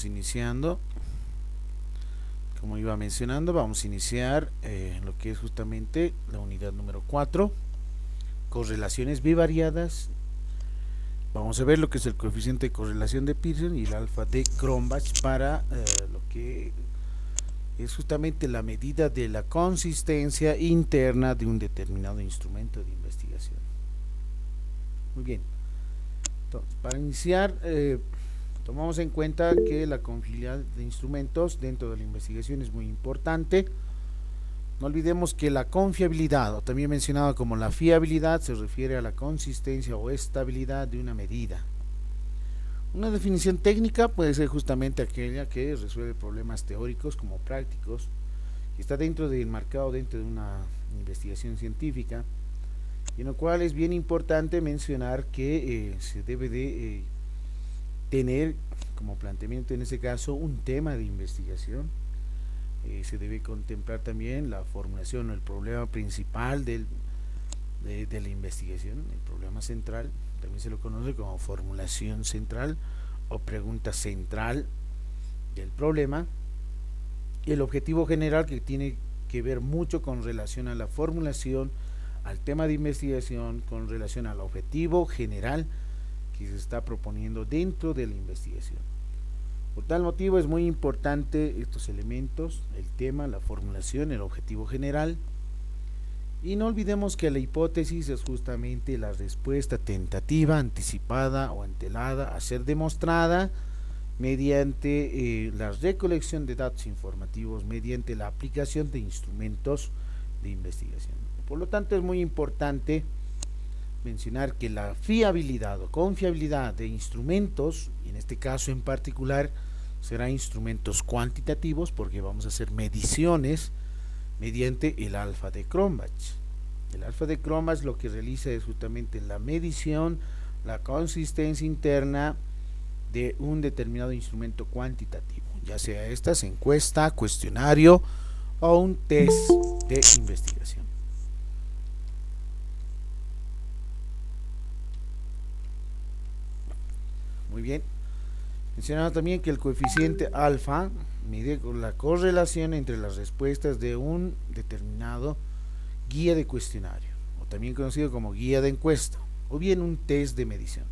Iniciando, como iba mencionando, vamos a iniciar lo que es justamente la unidad número 4, correlaciones bivariadas. Vamos a ver lo que es el coeficiente de correlación de Pearson y el alfa de Cronbach para lo que es justamente la medida de la consistencia interna de un determinado instrumento de investigación. Muy bien, entonces, para iniciar, tomamos en cuenta que la confiabilidad de instrumentos dentro de la investigación es muy importante. No olvidemos que la confiabilidad, o también mencionada como la fiabilidad, se refiere a la consistencia o estabilidad de una medida. Una definición técnica puede ser justamente aquella que resuelve problemas teóricos como prácticos, que está enmarcado dentro de una investigación científica, y en lo cual es bien importante mencionar que se debe de tener como planteamiento en este caso un tema de investigación. Se debe contemplar también la formulación o el problema principal de la investigación, el problema central, también se lo conoce como formulación central o pregunta central del problema, y el objetivo general, que tiene que ver mucho con relación a la formulación, al tema de investigación, con relación al objetivo general que se está proponiendo dentro de la investigación. Por tal motivo es muy importante estos elementos: el tema, la formulación, el objetivo general. Y no olvidemos que la hipótesis es justamente la respuesta tentativa, anticipada o antelada a ser demostrada mediante la recolección de datos informativos, mediante la aplicación de instrumentos de investigación. Por lo tanto, es muy importante mencionar que la fiabilidad o confiabilidad de instrumentos, y en este caso en particular será instrumentos cuantitativos, porque vamos a hacer mediciones mediante el alfa de Cronbach. El alfa de Cronbach lo que realiza es justamente la medición, la consistencia interna de un determinado instrumento cuantitativo, ya sea esta encuesta, cuestionario o un test de investigación. Muy bien. Mencionamos también que el coeficiente alfa mide la correlación entre las respuestas de un determinado guía de cuestionario, o también conocido como guía de encuesta, o bien un test de medición.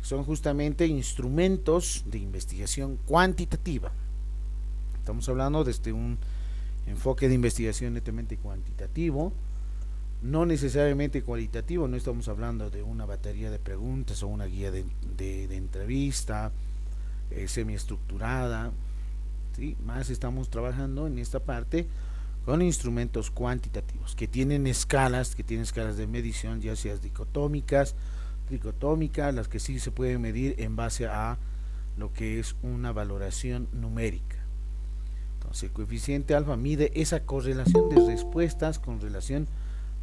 Son justamente instrumentos de investigación cuantitativa. Estamos hablando desde un enfoque de investigación netamente cuantitativo, no necesariamente cualitativo. No estamos hablando de una batería de preguntas o una guía de entrevista semiestructurada, ¿sí? Más estamos trabajando en esta parte con instrumentos cuantitativos que tienen escalas de medición, ya sea dicotómicas, tricotómicas, las que sí se pueden medir en base a lo que es una valoración numérica. Entonces el coeficiente alfa mide esa correlación de respuestas con relación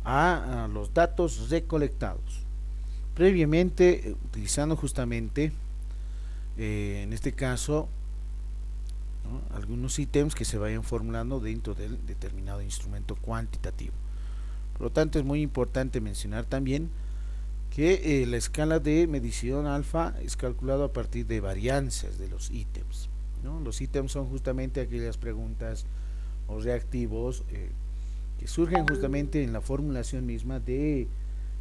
a los datos recolectados previamente, utilizando justamente en este caso, ¿no?, algunos ítems que se vayan formulando dentro del determinado instrumento cuantitativo. Por lo tanto, es muy importante mencionar también que la escala de medición alfa es calculada a partir de varianzas de los ítems, ¿no? Los ítems son justamente aquellas preguntas o reactivos que surgen justamente en la formulación misma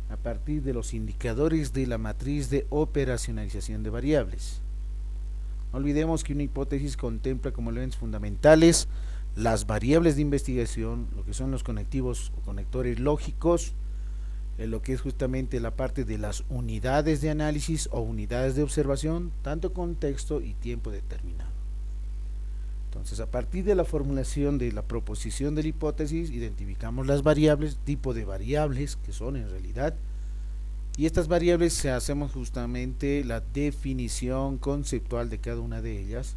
a partir de los indicadores de la matriz de operacionalización de variables. No olvidemos que una hipótesis contempla como elementos fundamentales las variables de investigación, lo que son los conectivos o conectores lógicos, lo que es justamente la parte de las unidades de análisis o unidades de observación, tanto contexto y tiempo determinado. Entonces, a partir de la formulación de la proposición de la hipótesis, identificamos las variables, tipo de variables que son en realidad, y estas variables hacemos justamente la definición conceptual de cada una de ellas.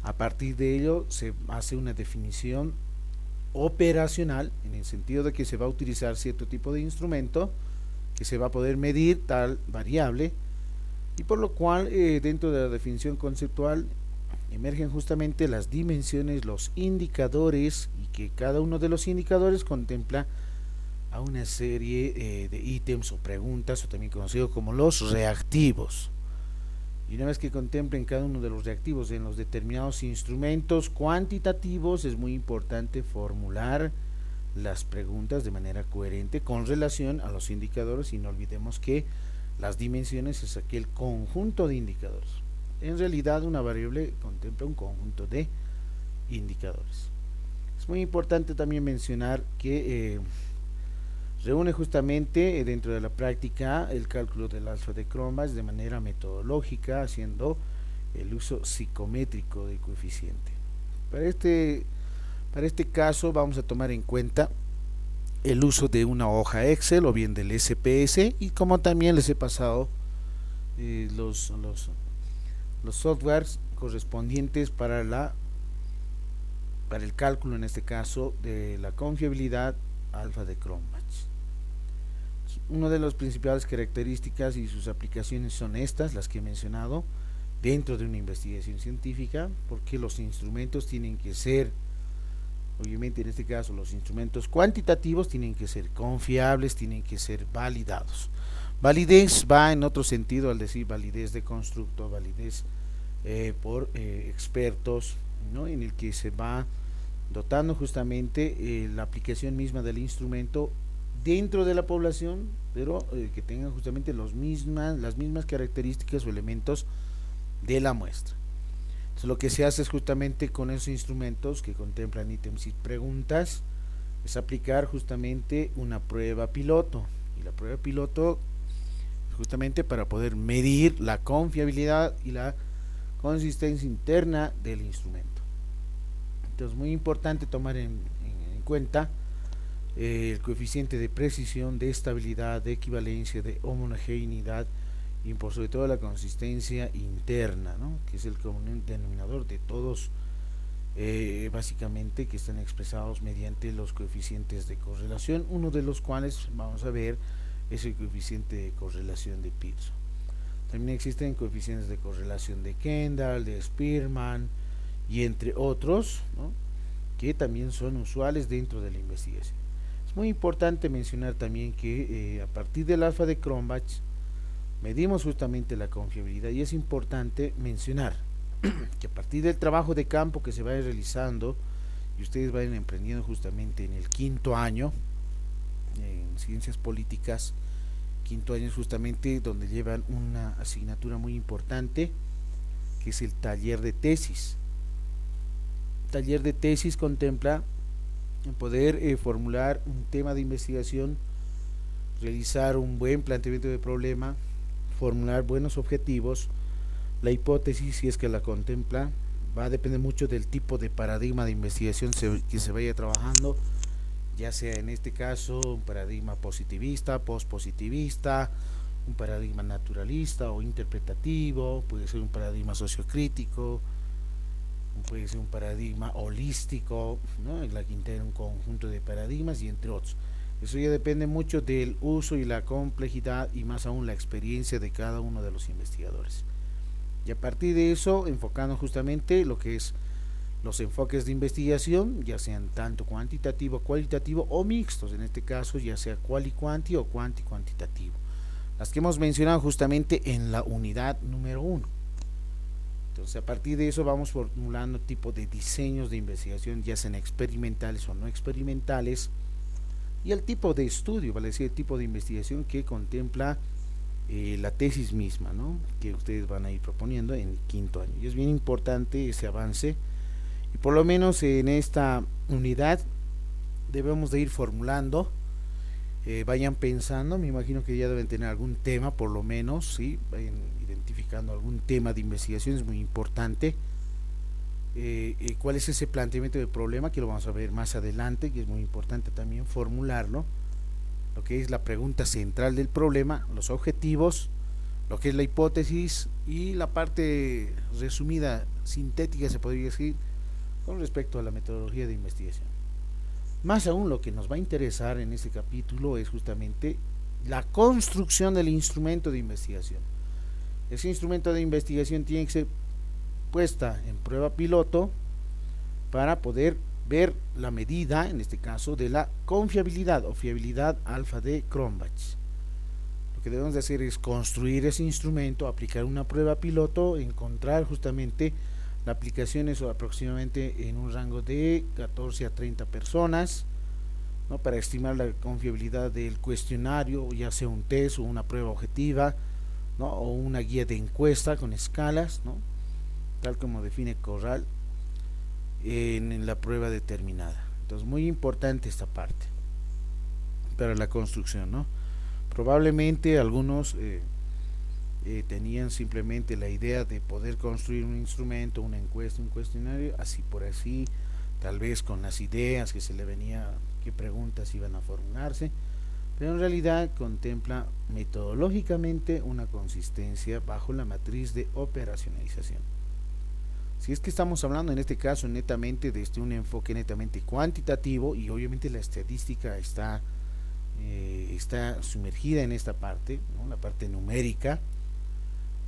A partir de ello se hace una definición operacional, en el sentido de que se va a utilizar cierto tipo de instrumento que se va a poder medir tal variable, y por lo cual dentro de la definición conceptual emergen justamente las dimensiones, los indicadores, y que cada uno de los indicadores contempla a una serie de ítems o preguntas, o también conocido como los reactivos. Y una vez que contemplen cada uno de los reactivos en los determinados instrumentos cuantitativos, es muy importante formular las preguntas de manera coherente con relación a los indicadores, y no olvidemos que las dimensiones es aquel conjunto de indicadores. En realidad una variable contempla un conjunto de indicadores. Es muy importante también mencionar que reúne justamente dentro de la práctica el cálculo del alfa de Cronbach de manera metodológica, haciendo el uso psicométrico del coeficiente. Para este caso vamos a tomar en cuenta el uso de una hoja Excel o bien del SPS, y como también les he pasado los softwares correspondientes para el cálculo, en este caso, de la confiabilidad alfa de Cronbach. Una de las principales características y sus aplicaciones son estas, las que he mencionado, dentro de una investigación científica, porque los instrumentos tienen que ser, obviamente en este caso los instrumentos cuantitativos tienen que ser confiables, tienen que ser validados. Validez va en otro sentido al decir validez de constructo, validez por expertos, ¿no?, en el que se va dotando justamente la aplicación misma del instrumento dentro de la población, pero que tengan justamente las mismas características o elementos de la muestra. Entonces, lo que se hace es justamente con esos instrumentos que contemplan ítems y preguntas, es aplicar justamente una prueba piloto, y la prueba piloto es justamente para poder medir la confiabilidad y la consistencia interna del instrumento. Entonces, muy importante tomar en cuenta el coeficiente de precisión, de estabilidad, de equivalencia, de homogeneidad y por sobre todo la consistencia interna, ¿no?, que es el común denominador de todos, básicamente, que están expresados mediante los coeficientes de correlación, uno de los cuales vamos a ver es el coeficiente de correlación de Pearson. También existen coeficientes de correlación de Kendall, de Spearman y entre otros, ¿no?, que también son usuales dentro de la investigación. Es muy importante mencionar también que a partir del alfa de Cronbach medimos justamente la confiabilidad, y es importante mencionar que a partir del trabajo de campo que se vaya realizando y ustedes vayan emprendiendo justamente en el quinto año en ciencias políticas, quinto año es justamente donde llevan una asignatura muy importante, que es el taller de tesis. El taller de tesis contempla poder formular un tema de investigación, realizar un buen planteamiento de problema, formular buenos objetivos. La hipótesis, si es que la contempla, va a depender mucho del tipo de paradigma de investigación que se vaya trabajando, ya sea en este caso un paradigma positivista, postpositivista, un paradigma naturalista o interpretativo, puede ser un paradigma sociocrítico, puede ser un paradigma holístico, ¿no?, en la que integra un conjunto de paradigmas y entre otros. Eso ya depende mucho del uso y la complejidad y más aún la experiencia de cada uno de los investigadores. Y a partir de eso, enfocando justamente lo que es los enfoques de investigación, ya sean tanto cuantitativo, cualitativo o mixtos, en este caso ya sea quali-quanti o quanti-cuantitativo, las que hemos mencionado justamente en la unidad número 1. Entonces, a partir de eso vamos formulando tipo de diseños de investigación, ya sean experimentales o no experimentales, y el tipo de estudio, vale decir, el tipo de investigación que contempla la tesis misma, ¿no?, que ustedes van a ir proponiendo en el quinto año. Y es bien importante ese avance, y por lo menos en esta unidad debemos de ir formulando, vayan pensando, me imagino que ya deben tener algún tema, por lo menos, ¿sí?, vayan identificando algún tema de investigación, es muy importante. ¿Cuál es ese planteamiento del problema? Que lo vamos a ver más adelante, que es muy importante también formularlo, lo que es la pregunta central del problema, los objetivos, lo que es la hipótesis y la parte resumida, sintética se podría decir, con respecto a la metodología de investigación. Más aún, lo que nos va a interesar en este capítulo es justamente la construcción del instrumento de investigación. Ese instrumento de investigación tiene que ser puesta en prueba piloto para poder ver la medida, en este caso, de la confiabilidad o fiabilidad alfa de Cronbach. Lo que debemos de hacer es construir ese instrumento, aplicar una prueba piloto, encontrar justamente la aplicación es aproximadamente en un rango de 14 a 30 personas, ¿no? Para estimar la confiabilidad del cuestionario, ya sea un test o una prueba objetiva, ¿no? O una guía de encuesta con escalas, ¿no? Tal como define Corral en la prueba determinada. Entonces, muy importante esta parte para la construcción, ¿no? Probablemente algunos tenían simplemente la idea de poder construir un instrumento, una encuesta, un cuestionario, así por así, tal vez con las ideas que se le venía, qué preguntas iban a formularse, pero en realidad contempla metodológicamente una consistencia bajo la matriz de operacionalización. Si es que estamos hablando en este caso netamente desde un enfoque netamente cuantitativo, y obviamente la estadística está sumergida en esta parte, ¿no? La parte numérica,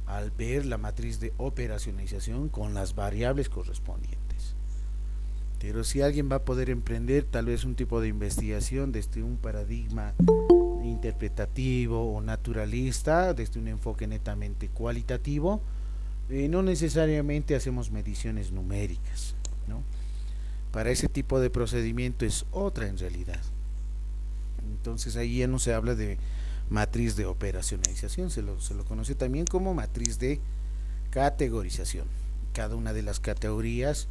al ver la matriz de operacionalización con las variables correspondientes. Pero si alguien va a poder emprender tal vez un tipo de investigación desde un paradigma interpretativo o naturalista, desde un enfoque netamente cualitativo, no necesariamente hacemos mediciones numéricas, ¿no? Para ese tipo de procedimiento es otra en realidad. Entonces ahí ya no se habla de matriz de operacionalización, se lo conoce también como matriz de categorización. Cada una de las categorías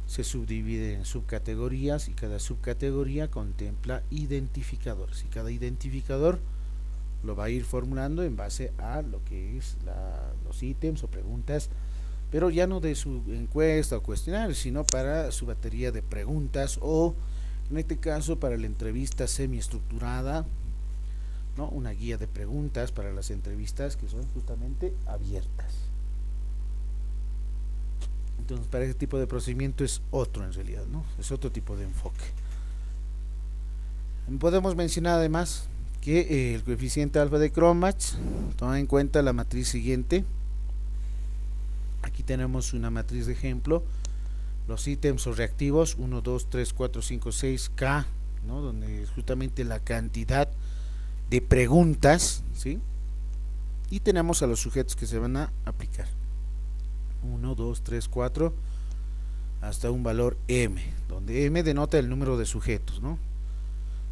se subdivide en subcategorías y cada subcategoría contempla identificadores, y cada identificador lo va a ir formulando en base a lo que es los ítems o preguntas, pero ya no de su encuesta o cuestionario, sino para su batería de preguntas, o en este caso para la entrevista semiestructurada, ¿no? Una guía de preguntas para las entrevistas que son justamente abiertas. Entonces, para ese tipo de procedimiento es otro en realidad, ¿no? Es otro tipo de enfoque. Podemos mencionar además que el coeficiente alfa de Cronbach toma en cuenta la matriz siguiente. Aquí tenemos una matriz de ejemplo, los ítems o reactivos 1, 2, 3, 4, 5, 6, K, ¿no? Donde es justamente la cantidad de preguntas, ¿sí? Y tenemos a los sujetos que se van a aplicar 1, 2, 3, 4 hasta un valor M, donde M denota el número de sujetos, ¿no?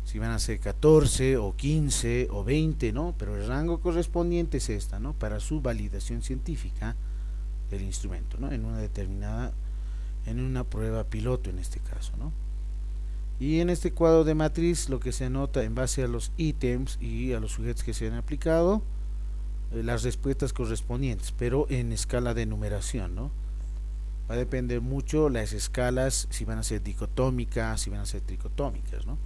Si van a ser 14 o 15 o 20, ¿no? Pero el rango correspondiente es esta, ¿no? Para su validación científica del instrumento, ¿no? En una determinada, en una prueba piloto en este caso, ¿no? Y en este cuadro de matriz lo que se anota en base a los ítems y a los sujetos que se han aplicado, las respuestas correspondientes, pero en escala de numeración, ¿no? Va a depender mucho las escalas, si van a ser dicotómicas, si van a ser tricotómicas, ¿no?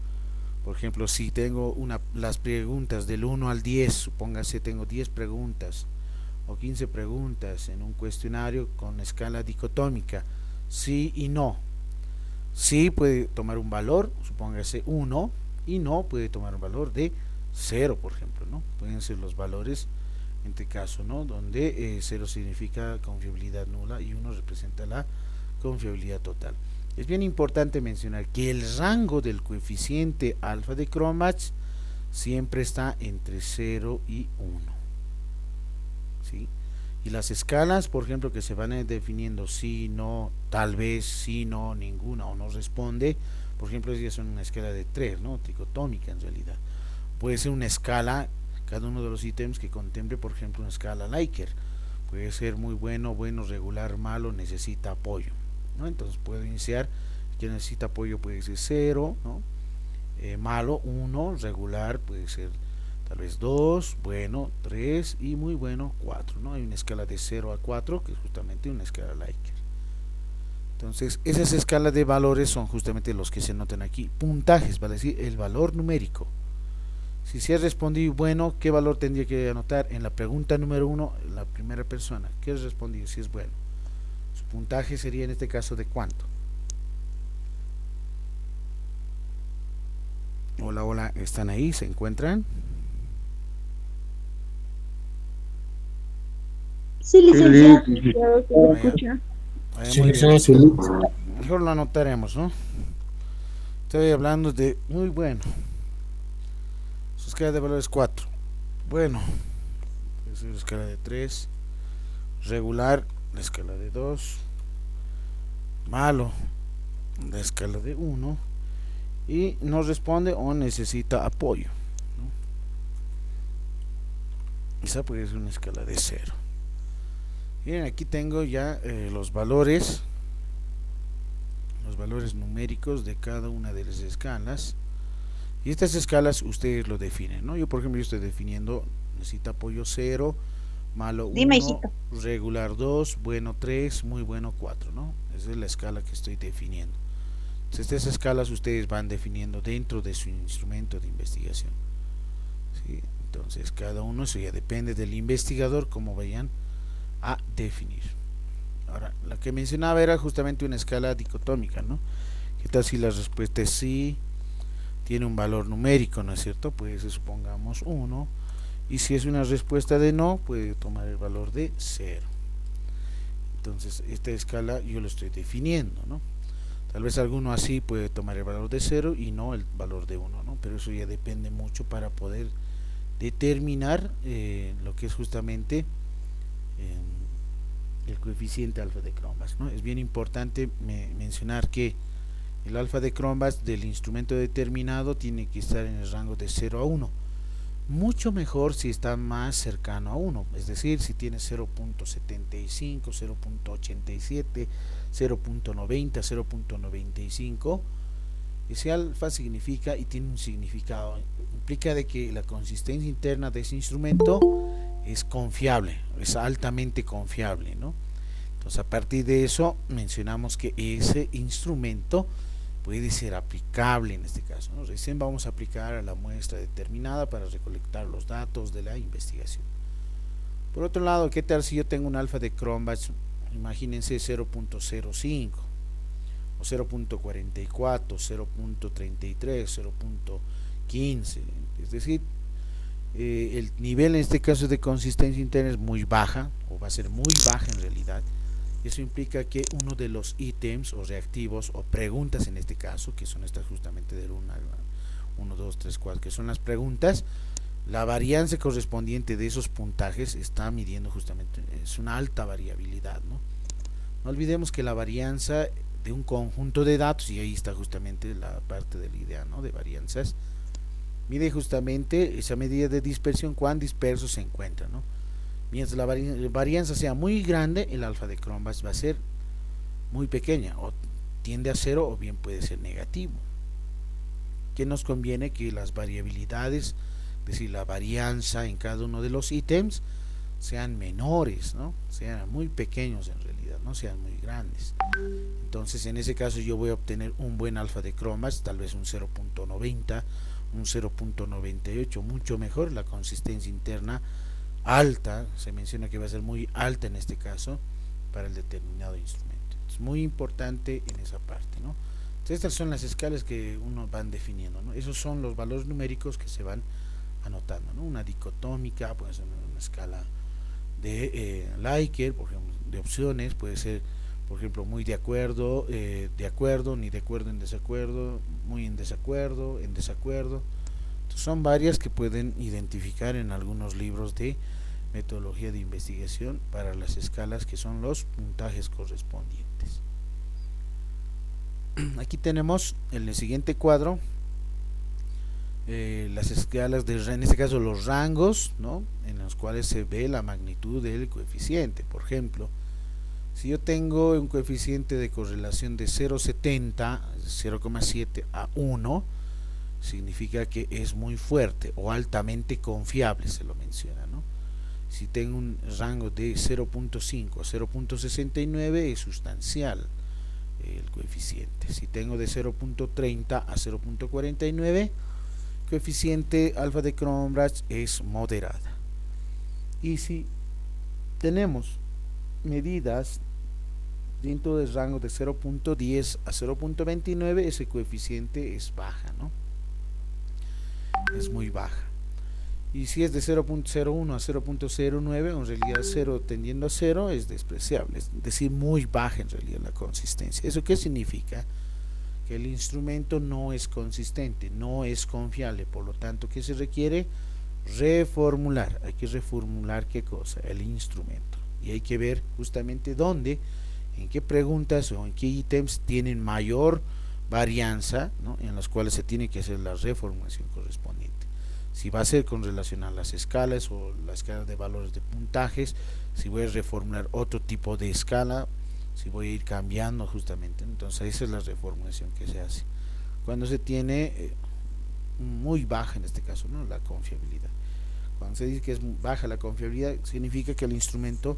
Por ejemplo, si tengo las preguntas del 1 al 10, supóngase tengo 10 preguntas o 15 preguntas en un cuestionario con escala dicotómica, sí y no. Sí puede tomar un valor, supóngase 1, y no puede tomar un valor de 0, por ejemplo, ¿no? Pueden ser los valores en este caso, ¿no? Donde 0 significa confiabilidad nula y 1 representa la confiabilidad total. Es bien importante mencionar que el rango del coeficiente alfa de Cronbach siempre está entre 0 y 1, ¿sí? Y las escalas, por ejemplo, que se van definiendo sí, no, tal vez, sí, no, ninguna o no responde, por ejemplo, esas son una escala de 3, ¿no? Tricotómica en realidad. Puede ser una escala, cada uno de los ítems que contemple, por ejemplo, una escala Likert. Puede ser muy bueno, bueno, regular, malo, necesita apoyo, ¿no? Entonces puedo iniciar, que necesita apoyo puede ser 0, ¿no? Malo 1, regular puede ser tal vez 2, bueno 3 y muy bueno 4, ¿no? Hay una escala de 0 a 4 que es justamente una escala Likert. Entonces esas escalas de valores son justamente los que se notan aquí, puntajes, vale decir el valor numérico. Si se ha respondido bueno, ¿qué valor tendría que anotar? En la pregunta número 1, la primera persona, ¿qué ha respondido? Si es bueno, su puntaje sería en este caso de ¿cuánto? Hola, hola, ¿están ahí? ¿Se encuentran? Sí, licenciado, se lo escucha. Muy bien. Mejor lo anotaremos, ¿no? Estoy hablando de muy bueno. Su escala de valores 4. Bueno, puede ser la escala de 3, regular, la escala de 2, malo, la escala de 1, y no responde o necesita apoyo, ¿no? Esa puede ser una escala de 0. Miren, aquí tengo ya los valores numéricos de cada una de las escalas, y estas escalas ustedes lo definen, ¿no? Yo, por ejemplo, yo estoy definiendo: necesita apoyo 0, malo 1, Dime, hijito. regular 2, bueno 3, muy bueno 4, ¿no? Esa es la escala que estoy definiendo. Entonces, estas escalas ustedes van definiendo dentro de su instrumento de investigación, ¿sí? Entonces, cada uno, eso ya depende del investigador, cómo vayan a definir. Ahora, la que mencionaba era justamente una escala dicotómica, ¿no? ¿Qué tal si la respuesta es sí, tiene un valor numérico, ¿no es cierto? Pues supongamos 1, y si es una respuesta de no, puede tomar el valor de 0. Entonces, esta escala yo lo estoy definiendo, ¿no? Tal vez alguno así puede tomar el valor de 0 y no el valor de 1, ¿no? Pero eso ya depende mucho para poder determinar lo que es justamente el coeficiente alfa de Cronbach, ¿no? Es bien importante mencionar que el alfa de Cronbach del instrumento determinado tiene que estar en el rango de 0 a 1. Mucho mejor si está más cercano a 1, es decir, si tiene 0.75, 0.87, 0.90, 0.95. Ese alfa significa, y tiene un significado, implica de que la consistencia interna de ese instrumento es confiable, es altamente confiable, ¿no? Entonces, a partir de eso mencionamos que ese instrumento puede ser aplicable en este caso, ¿no? Recién vamos a aplicar a la muestra determinada para recolectar los datos de la investigación. Por otro lado, ¿qué tal si yo tengo un alfa de Cronbach? Imagínense 0.05 o 0.44, 0.33, 0.15, es decir, el nivel en este caso de consistencia interna es muy baja, o va a ser muy baja en realidad. Eso implica que uno de los ítems o reactivos o preguntas en este caso, que son estas justamente del 1, 2, 3, 4, que son las preguntas, la varianza correspondiente de esos puntajes está midiendo justamente, es una alta variabilidad, ¿no? No olvidemos que la varianza de un conjunto de datos, y ahí está justamente la parte de la idea, ¿no?, de varianzas, mide justamente esa medida de dispersión, cuán dispersos se encuentran, ¿no? Mientras la varianza sea muy grande, el alfa de Cronbach va a ser muy pequeña, o tiende a 0 o bien puede ser negativo. ¿Qué nos conviene? Que las variabilidades, es decir, la varianza en cada uno de los ítems, sean menores, ¿no? Sean muy pequeños en realidad, no sean muy grandes. Entonces, en ese caso yo voy a obtener un buen alfa de Cronbach, tal vez un 0.90, un 0.98, mucho mejor. La consistencia interna alta, se menciona que va a ser muy alta en este caso para el determinado instrumento. Es muy importante en esa parte, ¿no? Entonces, estas son las escalas que uno van definiendo, ¿no? Esos son los valores numéricos que se van anotando, ¿no? Una dicotómica puede ser una escala de Likert, por ejemplo, de opciones, puede ser, por ejemplo, muy de acuerdo, ni de acuerdo en desacuerdo, muy en desacuerdo, en desacuerdo. Entonces, son varias que pueden identificar en algunos libros de metodología de investigación para las escalas que son los puntajes correspondientes. Aquí tenemos en el siguiente cuadro las escalas en este caso los rangos, ¿no?, en los cuales se ve la magnitud del coeficiente. Por ejemplo, si yo tengo un coeficiente de correlación de 0.70, 0,7 a 1, significa que es muy fuerte o altamente confiable, se lo menciona, ¿no? Si tengo un rango de 0.5 a 0.69, es sustancial el coeficiente. Si tengo de 0.30 a 0.49, coeficiente alfa de Cronbach es moderada. Y si tenemos medidas dentro del rango de 0.10 a 0.29, ese coeficiente es baja, ¿no? Es muy baja. Y si es de 0.01 a 0.09, en realidad 0 tendiendo a 0, es despreciable, es decir, muy baja en realidad la consistencia. ¿Eso qué significa? Que el instrumento no es consistente, no es confiable. Por lo tanto, ¿qué se requiere? reformular, hay que reformular qué cosa, el instrumento, y hay que ver justamente dónde, en qué preguntas o en qué ítems tienen mayor varianza, ¿no? En las cuales se tiene que hacer la reformulación correspondiente. Si va a ser con relación a las escalas o la escala de valores de puntajes, si voy a reformular otro tipo de escala, si voy a ir cambiando justamente, entonces esa es la reformulación que se hace cuando se tiene muy baja, en este caso, ¿no?, la confiabilidad. Cuando se dice que es baja la confiabilidad, significa que el instrumento,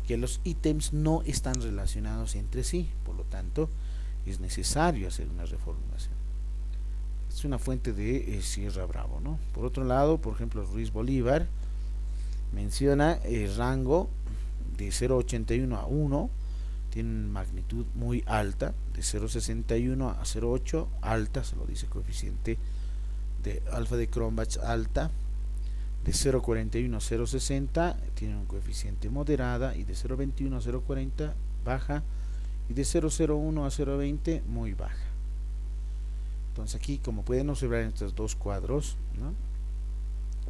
que los ítems no están relacionados entre sí, por lo tanto es necesario hacer una reformulación. Es una fuente de Sierra Bravo, ¿no? Por otro lado, por ejemplo, Ruiz Bolívar menciona el rango de 0,81 a 1, tiene magnitud muy alta, de 0,61 a 0,8, alta, se lo dice coeficiente de alfa de Cronbach alta, de 0,41 a 0,60 tiene un coeficiente moderada, y de 0,21 a 0,40 baja, y de 0,01 a 0,20 muy baja. Entonces aquí, como pueden observar en estos dos cuadros, ¿no?,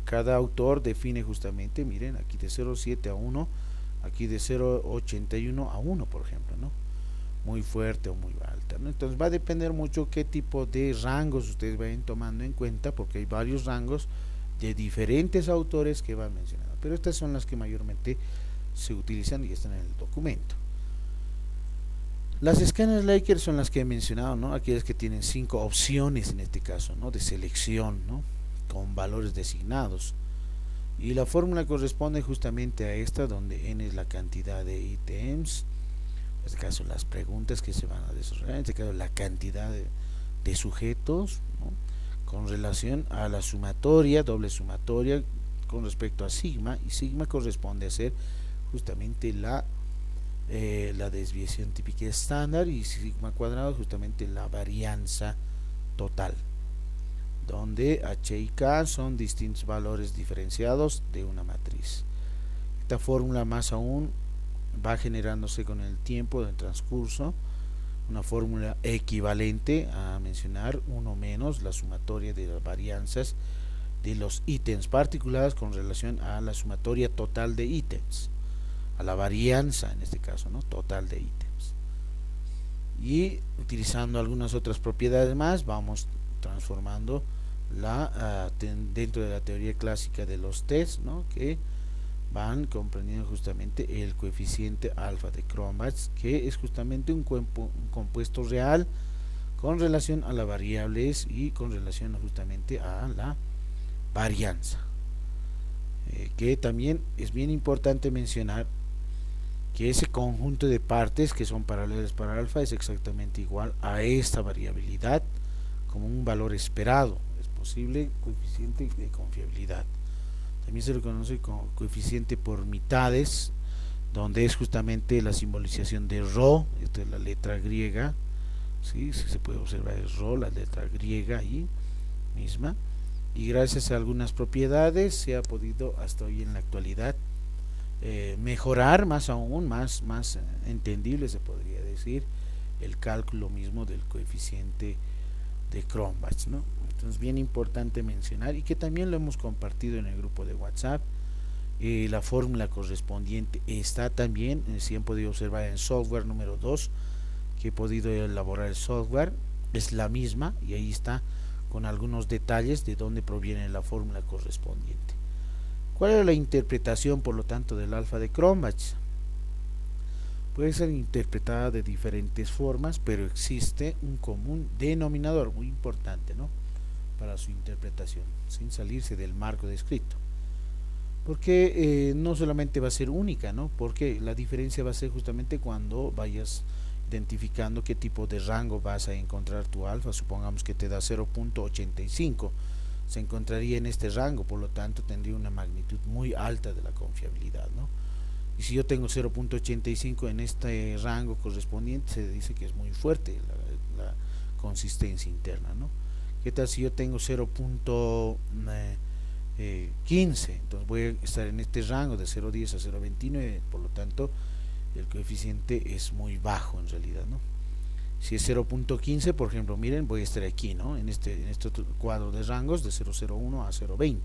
cada autor define justamente, miren, aquí de 0,7 a 1, aquí de 0,81 a 1, por ejemplo, ¿no?, muy fuerte o muy alta, ¿no? Entonces va a depender mucho qué tipo de rangos ustedes vayan tomando en cuenta, porque hay varios rangos de diferentes autores que van mencionando, pero estas son las que mayormente se utilizan y están en el documento. Las escalas Likert son las que he mencionado, ¿no?, aquellas que tienen 5 opciones en este caso, ¿no?, de selección, ¿no?, con valores designados, y la fórmula corresponde justamente a esta, donde n es la cantidad de ítems, en este caso las preguntas que se van a desarrollar, en este caso la cantidad de sujetos, ¿no?, con relación a la sumatoria, doble sumatoria con respecto a sigma, y sigma corresponde a ser justamente la desviación típica estándar, y sigma cuadrado justamente la varianza total, donde h y k son distintos valores diferenciados de una matriz. Esta fórmula más aún va generándose con el tiempo del transcurso, una fórmula equivalente a mencionar 1 menos la sumatoria de las varianzas de los ítems particulares con relación a la sumatoria total de ítems, a la varianza en este caso, ¿no?, total de ítems. Y utilizando algunas otras propiedades más, vamos transformando dentro de la teoría clásica de los test, ¿no?, que van comprendiendo justamente el coeficiente alfa de Cronbach, que es justamente un compuesto real con relación a las variables y con relación justamente a la varianza, que también es bien importante mencionar que ese conjunto de partes que son paralelas para alfa es exactamente igual a esta variabilidad como un valor esperado, es posible coeficiente de confiabilidad. También se le conoce como coeficiente por mitades, donde es justamente la simbolización de rho, esta es la letra griega, ¿sí? Se puede observar el rho, la letra griega ahí misma, y gracias a algunas propiedades se ha podido hasta hoy en la actualidad mejorar más aún, más entendible se podría decir, el cálculo mismo del coeficiente de Cronbach, ¿no? Entonces bien importante mencionar, y que también lo hemos compartido en el grupo de WhatsApp, la fórmula correspondiente está también, si han podido observar en software número 2, que he podido elaborar el software, es la misma, y ahí está con algunos detalles de dónde proviene la fórmula correspondiente. ¿Cuál es la interpretación, por lo tanto, del alfa de Cronbach? Puede ser interpretada de diferentes formas, pero existe un común denominador muy importante, ¿no?, para su interpretación, sin salirse del marco descrito. Porque no solamente va a ser única, ¿no?, porque la diferencia va a ser justamente cuando vayas identificando qué tipo de rango vas a encontrar tu alfa. Supongamos que te da 0,85, se encontraría en este rango, por lo tanto tendría una magnitud muy alta de la confiabilidad, ¿no? Y si yo tengo 0,85 en este rango correspondiente, se dice que es muy fuerte la consistencia interna, ¿no? ¿Qué tal si yo tengo 0,15? Entonces voy a estar en este rango de 0,10 a 0,29, por lo tanto el coeficiente es muy bajo en realidad, ¿no? Si es 0,15, por ejemplo, miren, voy a estar aquí, ¿no?, en este cuadro de rangos de 0,01 a 0,20.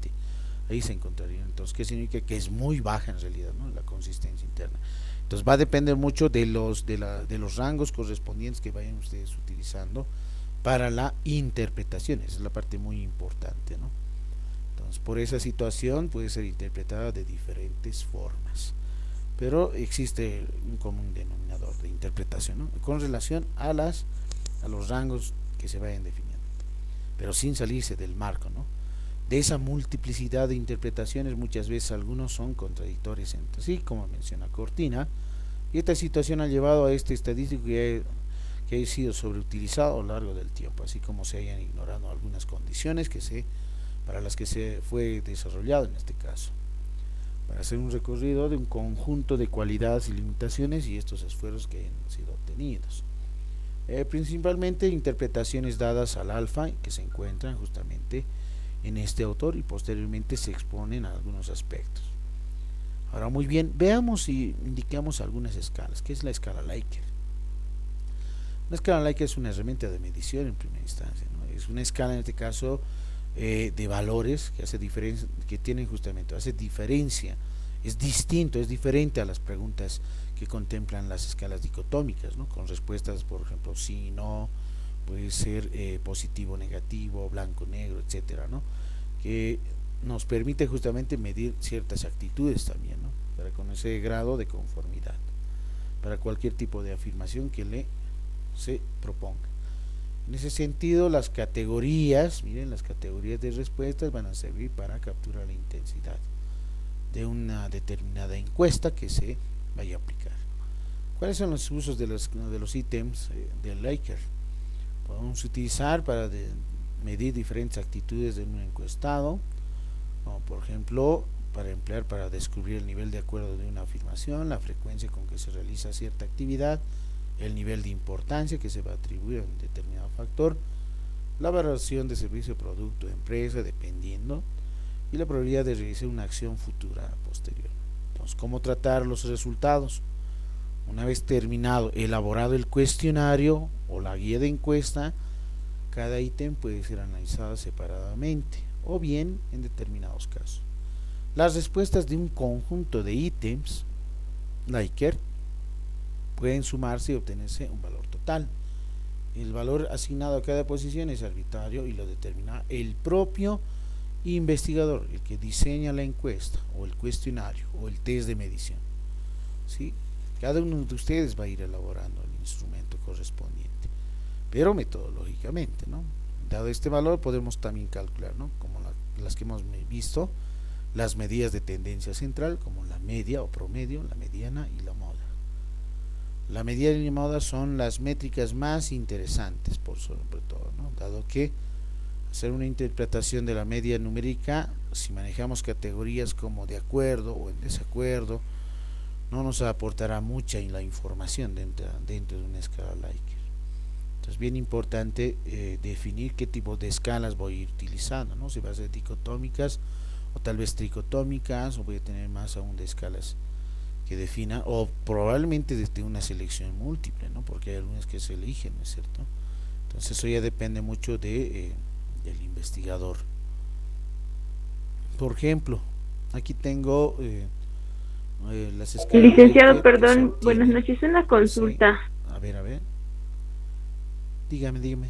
ahí se encontraría. Entonces, ¿qué significa? Que es muy baja en realidad, ¿no? La consistencia interna. Entonces va a depender mucho de los rangos correspondientes que vayan ustedes utilizando para la interpretación. Esa es la parte muy importante, ¿no? Entonces, por esa situación puede ser interpretada de diferentes formas, pero existe un común denominador de interpretación, ¿no? Con relación a los rangos que se vayan definiendo, pero sin salirse del marco, ¿no? De esa multiplicidad de interpretaciones, muchas veces algunos son contradictorios entre sí, como menciona Cortina, y esta situación ha llevado a este estadístico que ha sido sobreutilizado a lo largo del tiempo, así como se hayan ignorado algunas condiciones para las que se fue desarrollado en este caso, para hacer un recorrido de un conjunto de cualidades y limitaciones y estos esfuerzos que han sido obtenidos. Principalmente interpretaciones dadas al alfa que se encuentran justamente en este autor y posteriormente se exponen a algunos aspectos. Ahora muy bien, veamos y indiquemos algunas escalas. ¿Qué es la escala Likert? Una escala Likert es una herramienta de medición en primera instancia, ¿no? Es una escala en este caso de valores que hace diferencia, que tienen justamente, hace diferencia, es distinto, es diferente a las preguntas que contemplan las escalas dicotómicas, ¿no? Con respuestas, por ejemplo, sí, no, puede ser positivo, negativo, blanco, negro, etcétera, ¿no? Que nos permite justamente medir ciertas actitudes también, ¿no? Para conocer el grado de conformidad para cualquier tipo de afirmación que se proponga. En ese sentido, las categorías, miren, las categorías de respuestas van a servir para capturar la intensidad de una determinada encuesta que se vaya a aplicar. ¿Cuáles son los usos de los ítems del Likert? Podemos utilizar para medir diferentes actitudes de un encuestado, como por ejemplo para emplear para descubrir el nivel de acuerdo de una afirmación, la frecuencia con que se realiza cierta actividad, el nivel de importancia que se va a atribuir a un determinado factor, la valoración de servicio, producto, empresa, dependiendo, y la probabilidad de realizar una acción futura posterior. Entonces, ¿cómo tratar los resultados? Una vez terminado, elaborado el cuestionario o la guía de encuesta, cada ítem puede ser analizado separadamente o bien en determinados casos. Las respuestas de un conjunto de ítems Likert pueden sumarse y obtenerse un valor total. El valor asignado a cada posición es arbitrario y lo determina el propio investigador, el que diseña la encuesta o el cuestionario o el test de medición, ¿sí? Cada uno de ustedes va a ir elaborando el instrumento correspondiente, pero metodológicamente, ¿no? Dado este valor podemos también calcular, ¿no? Como las que hemos visto, las medidas de tendencia central, como la media o promedio, la mediana y la moda. La mediana y la moda son las métricas más interesantes, por sobre todo, ¿no? Dado que hacer una interpretación de la media numérica, si manejamos categorías como de acuerdo o en desacuerdo, no nos aportará mucha la información dentro de una escala Likert. Entonces, bien importante definir qué tipo de escalas voy a ir utilizando, ¿no? Si va a ser dicotómicas o tal vez tricotómicas, o voy a tener más aún de escalas que defina, o probablemente desde una selección múltiple, ¿no? Porque hay algunas que se eligen, ¿no es cierto? Entonces eso ya depende mucho del investigador. Por ejemplo, aquí tengo las escalas. Licenciado, perdón, buenas noches, una consulta. Sí. A ver, dígame.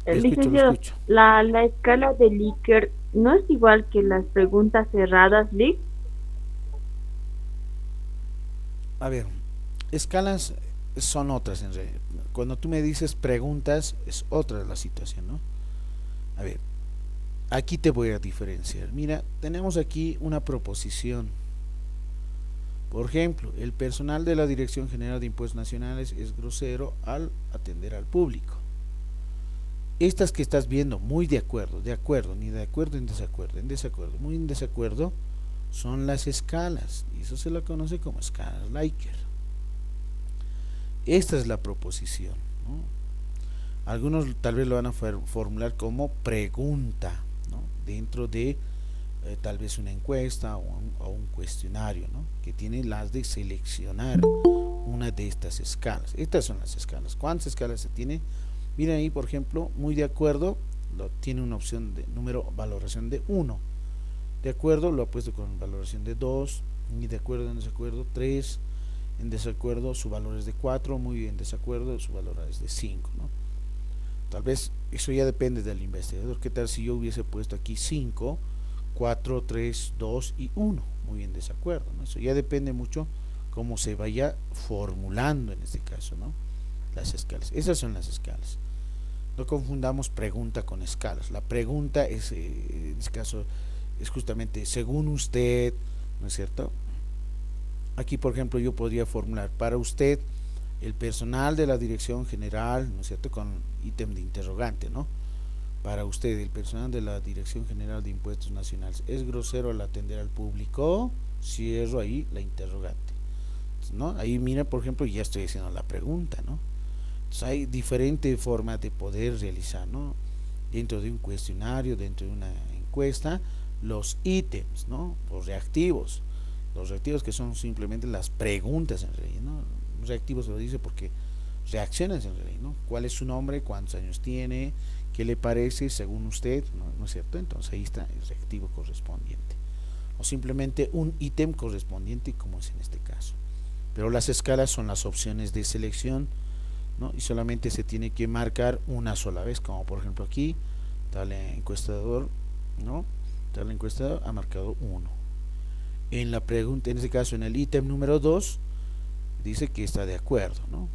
Licenciado, la escala de Likert no es igual que las preguntas cerradas, Lick. A ver, escalas son otras en realidad. Cuando tú me dices preguntas es otra la situación, ¿no? A ver, aquí te voy a diferenciar. Mira, tenemos aquí una proposición. Por ejemplo, el personal de la Dirección General de Impuestos Nacionales es grosero al atender al público. Estas que estás viendo, muy de acuerdo, ni de acuerdo, en desacuerdo, muy en desacuerdo, son las escalas, y eso se la conoce como escalas Likert. Esta es la proposición, ¿no? Algunos tal vez lo van a formular como pregunta, ¿no? Dentro de tal vez una encuesta o un cuestionario, ¿no? Que tiene las de seleccionar una de estas escalas. Estas son las escalas. ¿Cuántas escalas se tiene? Miren ahí, por ejemplo, muy de acuerdo, tiene una opción de número, valoración de 1. De acuerdo, lo ha puesto con valoración de 2, y de acuerdo, en desacuerdo 3, en desacuerdo su valor es de 4, muy en desacuerdo su valor es de 5, ¿no? Tal vez eso ya depende del investigador. ¿Qué tal si yo hubiese puesto aquí 5, 4, 3, 2 y 1? Muy en desacuerdo, ¿no? Eso ya depende mucho cómo se vaya formulando en este caso, ¿no? Las escalas. Esas son las escalas. No confundamos pregunta con escalas. La pregunta es, en este caso, es justamente según usted, ¿no es cierto? Aquí, por ejemplo, yo podría formular para usted el personal de la dirección general, ¿no es cierto? Con ítem de interrogante, ¿no? Para usted, el personal de la Dirección General de Impuestos Nacionales es grosero al atender al público. Cierro ahí la interrogante, ¿no? Ahí mira, por ejemplo, ya estoy haciendo la pregunta, ¿no? Entonces hay diferentes formas de poder realizar, ¿no? Dentro de un cuestionario, dentro de una encuesta, los ítems, ¿no? Los reactivos que son simplemente las preguntas en realidad, ¿no? Reactivos lo dice porque reacciones en realidad, ¿no? ¿Cuál es su nombre? ¿Cuántos años tiene? ¿Qué le parece según usted? ¿No es cierto? Entonces ahí está el reactivo correspondiente. O simplemente un ítem correspondiente, como es en este caso. Pero las escalas son las opciones de selección, ¿no? Y solamente se tiene que marcar una sola vez, como por ejemplo aquí, tal encuestador, ¿no? Tal encuestador ha marcado 1. En la pregunta, en este caso en el ítem número 2, dice que está de acuerdo, ¿no?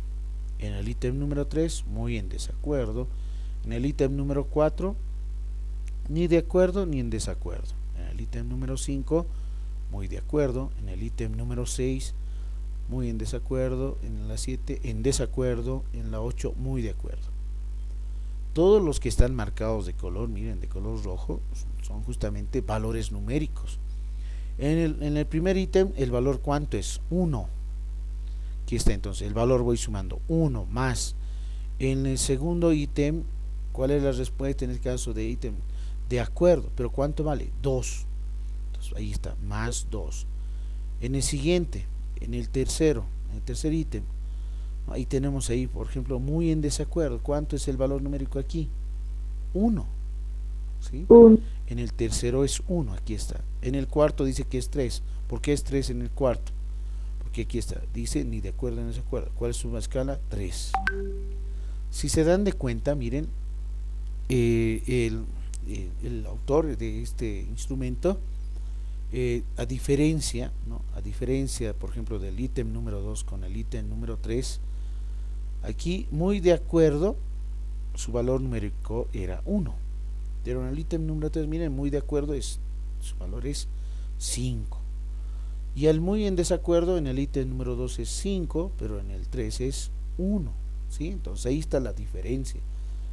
En el ítem número 3, muy en desacuerdo. En el ítem número 4, ni de acuerdo ni en desacuerdo. En el ítem número 5, muy de acuerdo. En el ítem número 6, muy en desacuerdo. En la 7, en desacuerdo. En la 8, muy de acuerdo. Todos los que están marcados de color, miren, de color rojo, son justamente valores numéricos. En el primer ítem, el valor ¿cuánto es? 1. Aquí está entonces, el valor voy sumando 1 más. En el segundo ítem, ¿cuál es la respuesta en el caso de ítem? De acuerdo, pero ¿cuánto vale? 2. Entonces ahí está, más 2. En el siguiente, en el tercer ítem, ahí tenemos ahí, por ejemplo, muy en desacuerdo. ¿Cuánto es el valor numérico aquí? 1. ¿Sí? En el tercero es 1, aquí está. En el cuarto dice que es 3. ¿Por qué es 3 en el cuarto? Porque aquí está, dice ni de acuerdo ni desacuerdo. ¿Cuál es su escala? 3. Si se dan de cuenta, miren, el autor de este instrumento, a diferencia, ¿no? A diferencia, por ejemplo, del ítem número 2 con el ítem número 3, aquí muy de acuerdo, su valor numérico era 1. Pero en el ítem número 3, miren, muy de acuerdo, su valor es 5. Y al muy en desacuerdo, en el ítem número 2 es 5, pero en el 3 es 1. ¿Sí? Entonces ahí está la diferencia.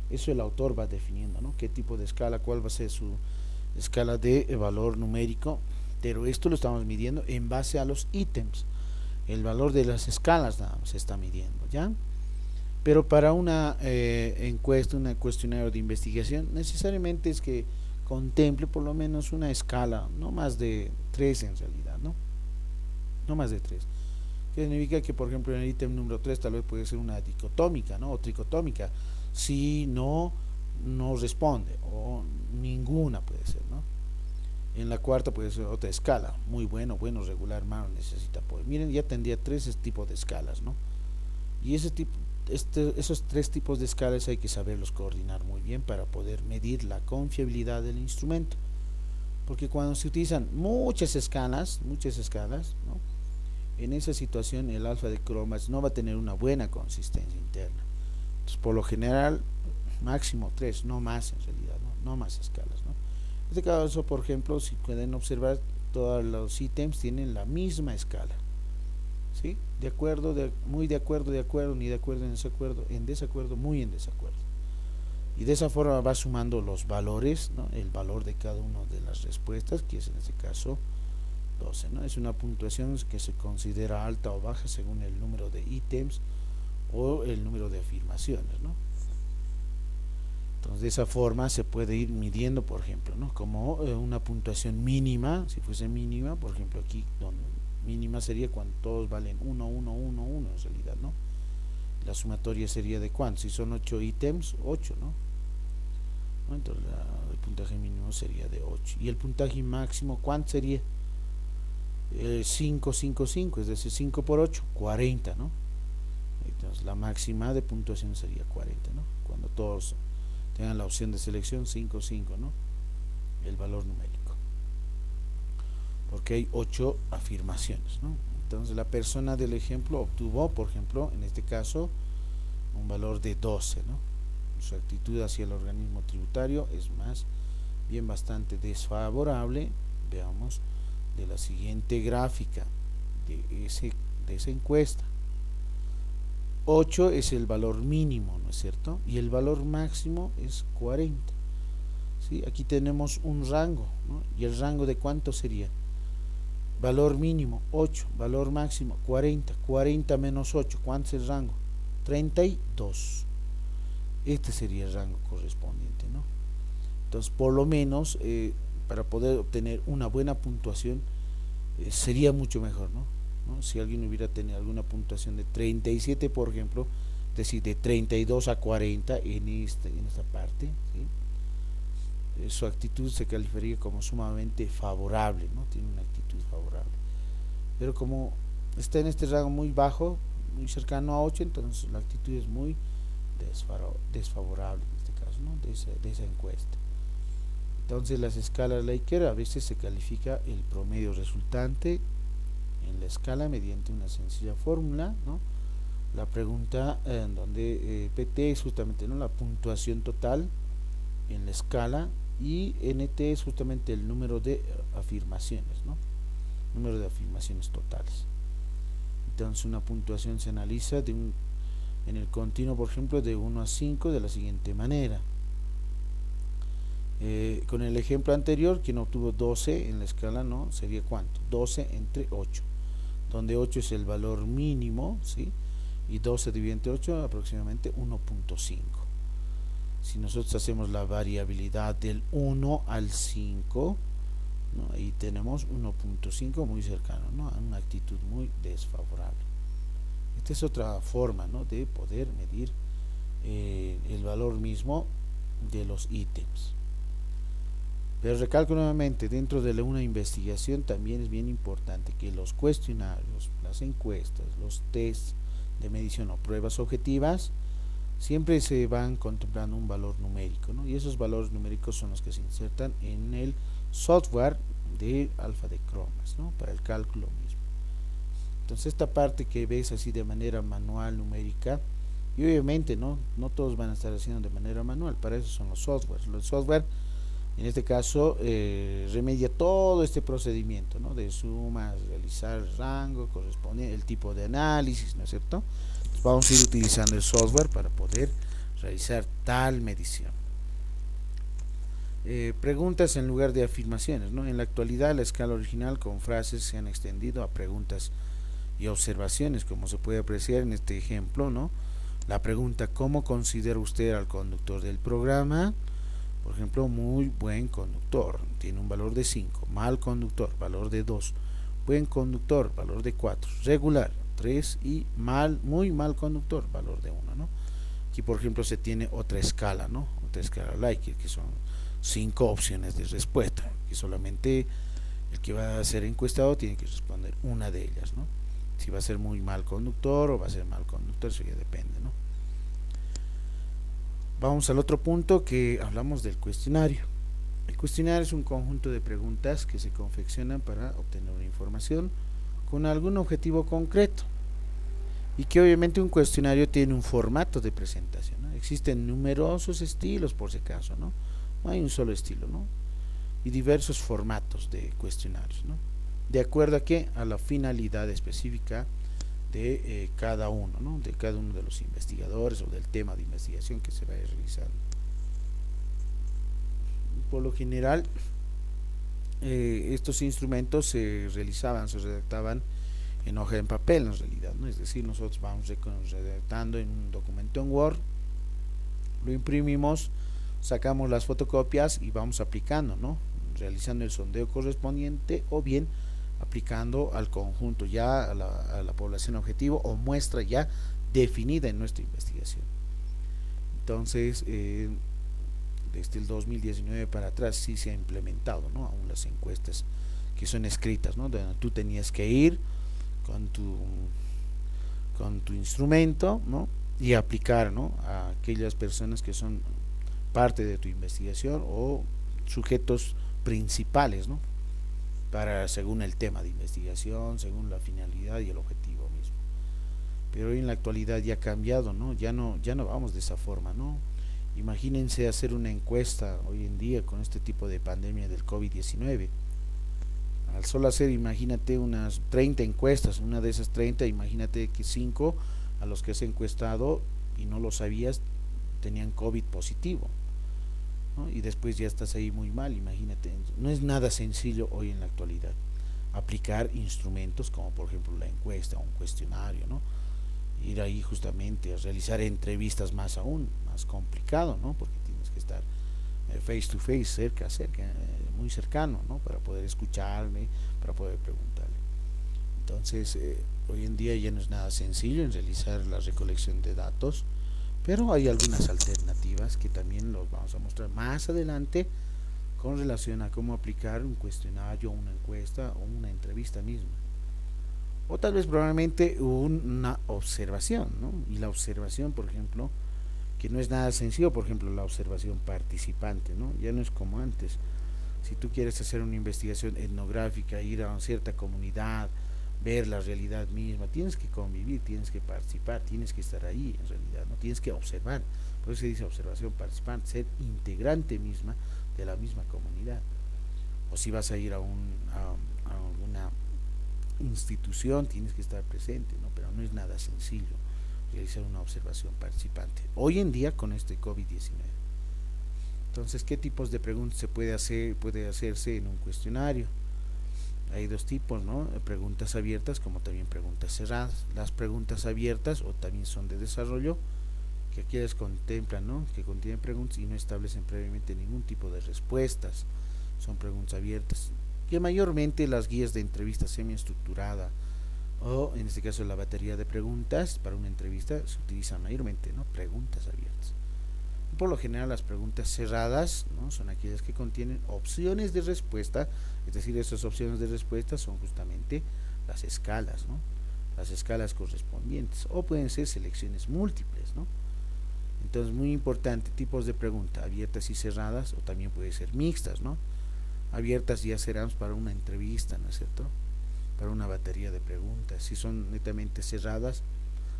Eso el autor va definiendo, ¿no? Qué tipo de escala, cuál va a ser su escala de valor numérico. Pero esto lo estamos midiendo en base a los ítems. El valor de las escalas nada más se está midiendo, ¿ya? Pero para una encuesta, un cuestionario de investigación, necesariamente es que contemple por lo menos una escala, no más de 3 en realidad, ¿no? No más de 3. Que significa que, por ejemplo, en el ítem número 3 tal vez puede ser una dicotómica, ¿no? O tricotómica. Si no, no responde, o ninguna puede ser, ¿no? En la cuarta puede ser otra escala, muy bueno, regular, malo, necesita poder. Miren, ya tendría 3 tipos de escalas, ¿no? Y esos 3 tipos de escalas hay que saberlos coordinar muy bien para poder medir la confiabilidad del instrumento. Porque cuando se utilizan muchas escalas, ¿no? En esa situación el alfa de cromas no va a tener una buena consistencia interna. Entonces, por lo general, máximo 3, no más en realidad, no más escalas, ¿no? En este caso, por ejemplo, si pueden observar, todos los ítems tienen la misma escala, ¿sí? De acuerdo, muy de acuerdo, ni de acuerdo, en desacuerdo, muy en desacuerdo. Y de esa forma va sumando los valores, ¿no? El valor de cada una de las respuestas, que es en este caso 12, ¿no? Es una puntuación que se considera alta o baja según el número de ítems o el número de afirmaciones, ¿no? Entonces de esa forma se puede ir midiendo, por ejemplo, ¿no? Como una puntuación mínima, si fuese mínima, por ejemplo aquí, donde mínima sería cuando todos valen 1, 1, 1, 1 en realidad, ¿no? La sumatoria sería de cuánto, si son 8 ítems, 8, ¿no? ¿no? Entonces el puntaje mínimo sería de 8. ¿Y el puntaje máximo cuánto sería? 5, 5, 5, es decir, 5 por 8, 40, ¿no? Entonces la máxima de puntuación sería 40, ¿no? Cuando todos tengan la opción de selección 5, 5, ¿no? El valor numérico. Porque hay 8 afirmaciones, ¿no? Entonces la persona del ejemplo obtuvo, por ejemplo, en este caso, un valor de 12, ¿no? Su actitud hacia el organismo tributario es más bien bastante desfavorable. Veamos de la siguiente gráfica de esa encuesta. 8 es el valor mínimo, ¿no es cierto? Y el valor máximo es 40. ¿Sí? Aquí tenemos un rango, ¿no? ¿Y el rango de cuánto sería? Valor mínimo 8, valor máximo 40, 40 menos 8, ¿cuánto es el rango? 32. Este sería el rango correspondiente, ¿no? Entonces, por lo menos, para poder obtener una buena puntuación, sería mucho mejor, ¿no? Si alguien hubiera tenido alguna puntuación de 37, por ejemplo, es decir, de 32 a 40 en esta parte, ¿sí? Su actitud se calificaría como sumamente favorable, ¿no? Tiene una actitud favorable. Pero como está en este rango muy bajo, muy cercano a 8, entonces la actitud es muy desfavorable en este caso, ¿no? de esa encuesta. Entonces las escalas Likert a veces se califica el promedio resultante en la escala mediante una sencilla fórmula, ¿no? La pregunta en donde PT es justamente, ¿no?, la puntuación total en la escala, y NT es justamente el número de afirmaciones, ¿no? Número de afirmaciones totales. Entonces una puntuación se analiza en el continuo, por ejemplo, de 1 a 5 de la siguiente manera. Con el ejemplo anterior, quien obtuvo 12 en la escala, ¿no?, sería ¿cuánto? 12 entre 8, donde 8 es el valor mínimo, ¿sí? Y 12 dividido entre 8 aproximadamente 1.5. Si nosotros hacemos la variabilidad del 1 al 5, ¿no?, ahí tenemos 1.5 muy cercano, ¿no?, a una actitud muy desfavorable. Esta es otra forma, ¿no?, de poder medir el valor mismo de los ítems. Pero recalco nuevamente, dentro de una investigación también es bien importante que los cuestionarios, las encuestas, los tests de medición o pruebas objetivas siempre se van contemplando un valor numérico, ¿no? Y esos valores numéricos son los que se insertan en el software de Alpha de Chromas, ¿no?, para el cálculo mismo. Entonces esta parte que ves así de manera manual, numérica, y obviamente no todos van a estar haciendo de manera manual, para eso son los softwares. Los software en este caso remedia todo este procedimiento, ¿no?, de suma, realizar el rango, corresponde el tipo de análisis, ¿no es cierto? Entonces vamos a ir utilizando el software para poder realizar tal medición. Preguntas en lugar de afirmaciones, ¿no? En la actualidad la escala original con frases se han extendido a preguntas y observaciones, como se puede apreciar en este ejemplo, ¿no? La pregunta: ¿cómo considera usted al conductor del programa? Por ejemplo, muy buen conductor, tiene un valor de 5. Mal conductor, valor de 2. Buen conductor, valor de 4. Regular, 3. Y muy mal conductor, valor de 1, ¿no? Aquí, por ejemplo, se tiene otra escala, ¿no? Otra escala Likert, que son 5 opciones de respuesta, que solamente el que va a ser encuestado tiene que responder una de ellas, ¿no? Si va a ser muy mal conductor o va a ser mal conductor, eso ya depende, ¿no? Vamos al otro punto, que hablamos del cuestionario. El cuestionario es un conjunto de preguntas que se confeccionan para obtener una información con algún objetivo concreto, y que obviamente un cuestionario tiene un formato de presentación, ¿no? Existen numerosos estilos, por si acaso, ¿no? No hay un solo estilo, ¿no? Y diversos formatos de cuestionarios, ¿no? De acuerdo a qué, a la finalidad específica de cada uno, ¿no?, de cada uno de los investigadores o del tema de investigación que se vaya realizando. Por lo general, estos instrumentos se redactaban en hoja en papel, en realidad, ¿no? Es decir, nosotros vamos redactando en un documento en Word, lo imprimimos, sacamos las fotocopias y vamos aplicando, ¿no?, realizando el sondeo correspondiente, o bien aplicando al conjunto, ya a la población objetivo o muestra ya definida en nuestra investigación. Entonces, de desde el 2019 para atrás sí se ha implementado, ¿no? Aún las encuestas que son escritas, ¿no? Donde tú tenías que ir con tu instrumento, ¿no? Y aplicar, ¿no? A aquellas personas que son parte de tu investigación o sujetos principales, ¿no? Para según el tema de investigación, según la finalidad y el objetivo mismo. Pero hoy en la actualidad ya ha cambiado, ¿no? Ya no vamos de esa forma, ¿no? Imagínense hacer una encuesta hoy en día con este tipo de pandemia del COVID-19. Al solo hacer, imagínate, unas 30 encuestas, una de esas 30, imagínate que 5 a los que has encuestado y no lo sabías tenían COVID positivo, ¿no? Y después ya estás ahí muy mal, imagínate. No es nada sencillo hoy en la actualidad aplicar instrumentos como por ejemplo la encuesta o un cuestionario, ¿no? Ir ahí justamente a realizar entrevistas más aún, más complicado, ¿no? Porque tienes que estar face to face, cerca, muy cercano, ¿no? Para poder escucharme, para poder preguntarle. Entonces, hoy en día ya no es nada sencillo en realizar la recolección de datos, pero hay algunas alternativas que también los vamos a mostrar más adelante con relación a cómo aplicar un cuestionario, una encuesta o una entrevista misma. O tal vez probablemente una observación, ¿no? Y la observación, por ejemplo, que no es nada sencillo, por ejemplo, la observación participante, ¿no? Ya no es como antes. Si tú quieres hacer una investigación etnográfica, ir a una cierta comunidad, ver la realidad misma, tienes que convivir, tienes que participar, tienes que estar ahí en realidad, no tienes que observar. Por eso se dice observación participante, ser integrante misma de la misma comunidad. O si vas a ir a alguna institución, tienes que estar presente, ¿no? Pero no es nada sencillo realizar una observación participante hoy en día con este COVID-19. Entonces, ¿qué tipos de preguntas se puede hacer? Puede hacerse en un cuestionario. Hay dos tipos, ¿no? Preguntas abiertas como también preguntas cerradas. Las preguntas abiertas o también son de desarrollo, que aquí les contemplan, ¿no? Que contienen preguntas y no establecen previamente ningún tipo de respuestas. Son preguntas abiertas, que mayormente las guías de entrevista semiestructurada o en este caso la batería de preguntas para una entrevista se utilizan mayormente, ¿no? Preguntas abiertas. Por lo general las preguntas cerradas, ¿no? Son aquellas que contienen opciones de respuesta, es decir, esas opciones de respuesta son justamente las escalas, ¿no? Las escalas correspondientes, o pueden ser selecciones múltiples, ¿no? Entonces, muy importante, tipos de preguntas abiertas y cerradas, o también puede ser mixtas, ¿no? Abiertas ya serán para una entrevista, ¿no es cierto? Para una batería de preguntas. Si son netamente cerradas,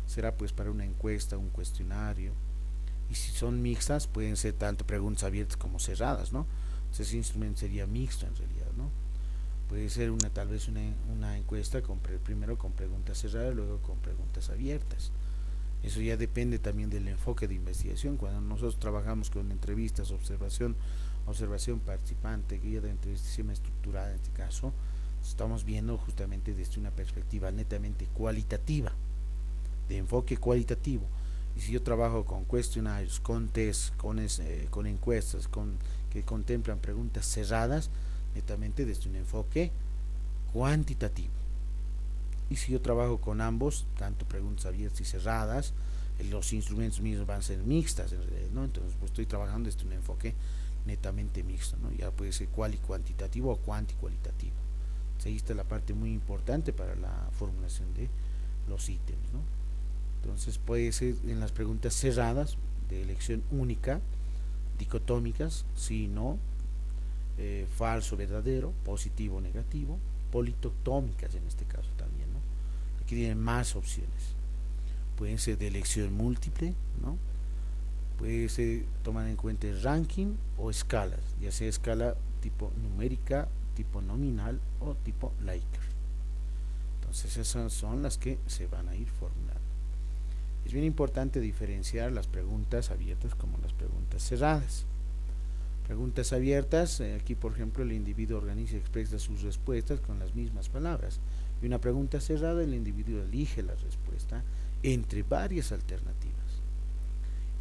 será pues para una encuesta, un cuestionario. Y si son mixtas, pueden ser tanto preguntas abiertas como cerradas, ¿no? Entonces ese instrumento sería mixto en realidad, ¿no? Puede ser tal vez una encuesta primero con preguntas cerradas, luego con preguntas abiertas. Eso ya depende también del enfoque de investigación. Cuando nosotros trabajamos con entrevistas, observación participante, guía de investigación estructurada en este caso, estamos viendo justamente desde una perspectiva netamente cualitativa, de enfoque cualitativo. Y si yo trabajo con cuestionarios, con test, con encuestas, que contemplan preguntas cerradas, netamente desde un enfoque cuantitativo. Y si yo trabajo con ambos, tanto preguntas abiertas y cerradas, los instrumentos mismos van a ser mixtas en realidad, ¿no? Entonces pues estoy trabajando desde un enfoque netamente mixto, ¿no? Ya puede ser cuantitativo o cuantitativo. Ahí está la parte muy importante para la formulación de los ítems, ¿no? Entonces puede ser en las preguntas cerradas de elección única, dicotómicas, sí, no, falso, verdadero, positivo, negativo, politotómicas en este caso también, ¿no? Aquí tienen más opciones. Pueden ser de elección múltiple, ¿no? Puede ser tomar en cuenta el ranking o escalas, ya sea escala tipo numérica, tipo nominal o tipo Likert. Entonces esas son las que se van a ir formulando. Es bien importante diferenciar las preguntas abiertas como las preguntas cerradas. Preguntas abiertas, aquí por ejemplo el individuo organiza y expresa sus respuestas con las mismas palabras. Y una pregunta cerrada, el individuo elige la respuesta entre varias alternativas.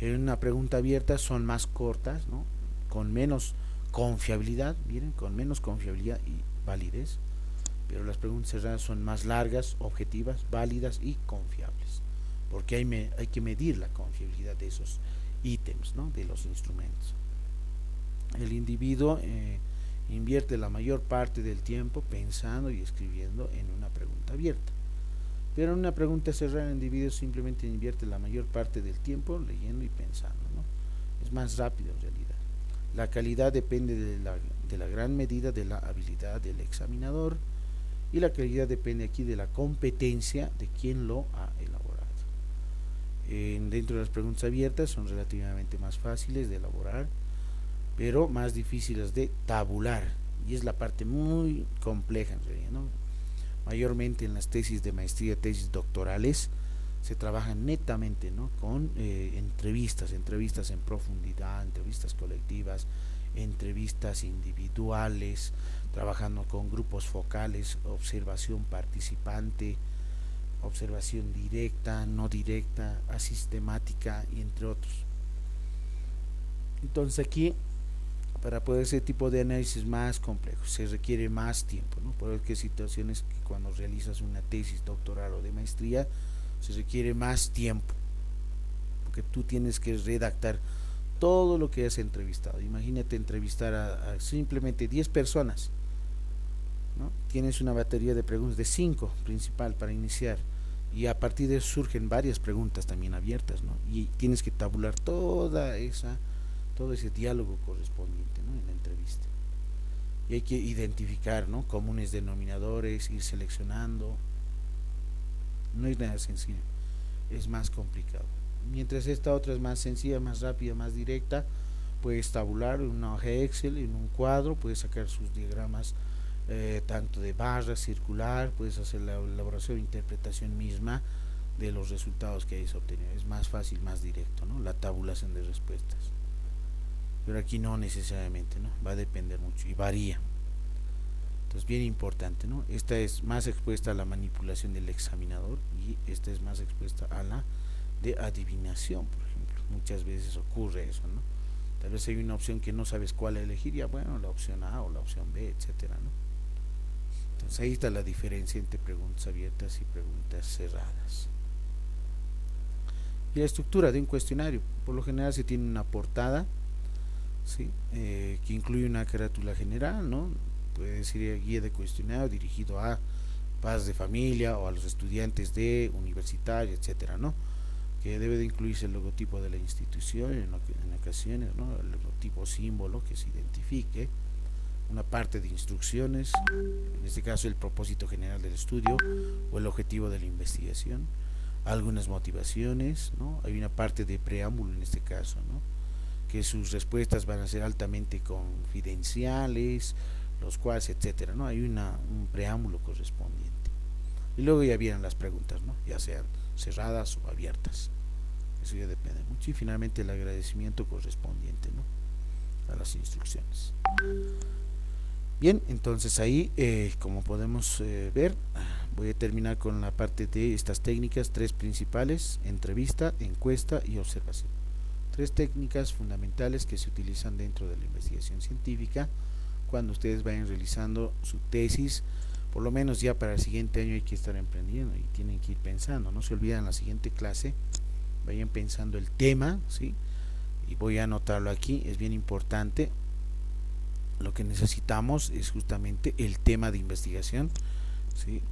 En una pregunta abierta son más cortas, ¿no? Con menos confiabilidad, miren, con menos confiabilidad y validez, pero las preguntas cerradas son más largas, objetivas, válidas y confiables, porque hay que medir la confiabilidad de esos ítems, ¿no? De los instrumentos. el individuo invierte la mayor parte del tiempo pensando y escribiendo en una pregunta abierta. Pero en una pregunta cerrada el individuo simplemente invierte la mayor parte del tiempo leyendo y pensando, ¿no? Es más rápido en realidad. La calidad depende de la gran medida de la habilidad del examinador, y la calidad depende aquí de la competencia de quien lo ha elaborado. Dentro de las preguntas abiertas son relativamente más fáciles de elaborar, pero más difíciles de tabular, y es la parte muy compleja en realidad, ¿no? Mayormente en las tesis de maestría, tesis doctorales, se trabaja netamente, ¿no?, con entrevistas en profundidad, entrevistas colectivas, entrevistas individuales, trabajando con grupos focales, observación participante, observación directa, no directa, asistemática, y entre otros. Entonces aquí, para poder hacer ese tipo de análisis más complejos, se requiere más tiempo, ¿no? Por eso que hay situaciones que cuando realizas una tesis doctoral o de maestría, se requiere más tiempo, porque tú tienes que redactar todo lo que has entrevistado. Imagínate entrevistar a simplemente 10 personas, ¿no? Tienes una batería de preguntas de 5 principal para iniciar, y a partir de eso surgen varias preguntas también abiertas, ¿no? Y tienes que tabular todo ese diálogo correspondiente, ¿no?, en la entrevista. Y hay que identificar, ¿no?, comunes denominadores, ir seleccionando. No es nada sencillo, es más complicado. Mientras esta otra es más sencilla, más rápida, más directa, puedes tabular en una hoja Excel, en un cuadro, puedes sacar sus diagramas, tanto de barra, circular, puedes hacer la elaboración e interpretación misma de los resultados que hayas obtenido. Es más fácil, más directo, ¿no?, la tabulación de respuestas. Pero aquí no necesariamente, ¿no? Va a depender mucho y varía. Entonces, bien importante, ¿no? Esta es más expuesta a la manipulación del examinador, y esta es más expuesta a la de adivinación, por ejemplo. Muchas veces ocurre eso, ¿no? Tal vez hay una opción que no sabes cuál elegir, ya bueno, la opción A o la opción B, etcétera, ¿no? Entonces ahí está la diferencia entre preguntas abiertas y preguntas cerradas. Y la estructura de un cuestionario, por lo general se tiene una portada, ¿sí? Que incluye una carátula general, ¿no? Puede decir guía de cuestionario dirigido a padres de familia o a los estudiantes de universitario, etcétera, ¿no? Que debe de incluirse el logotipo de la institución en ocasiones, ¿no?, el logotipo símbolo que se identifique, una parte de instrucciones, en este caso el propósito general del estudio o el objetivo de la investigación, algunas motivaciones, ¿no? Hay una parte de preámbulo en este caso, ¿no?, que sus respuestas van a ser altamente confidenciales, los cuales, etcétera, ¿no? Hay un preámbulo correspondiente. Y luego ya vienen las preguntas, ¿no?, ya sean cerradas o abiertas. Eso ya depende mucho. Y finalmente el agradecimiento correspondiente, ¿no?, a las instrucciones. Bien, entonces ahí, como podemos ver, voy a terminar con la parte de estas técnicas, 3 principales: entrevista, encuesta y observación. 3 técnicas fundamentales que se utilizan dentro de la investigación científica cuando ustedes vayan realizando su tesis. Por lo menos ya para el siguiente año hay que estar emprendiendo y tienen que ir pensando. No se olviden, la siguiente clase vayan pensando el tema, ¿sí? Y voy a anotarlo aquí, es bien importante. Lo que necesitamos es justamente el tema de investigación, ¿sí?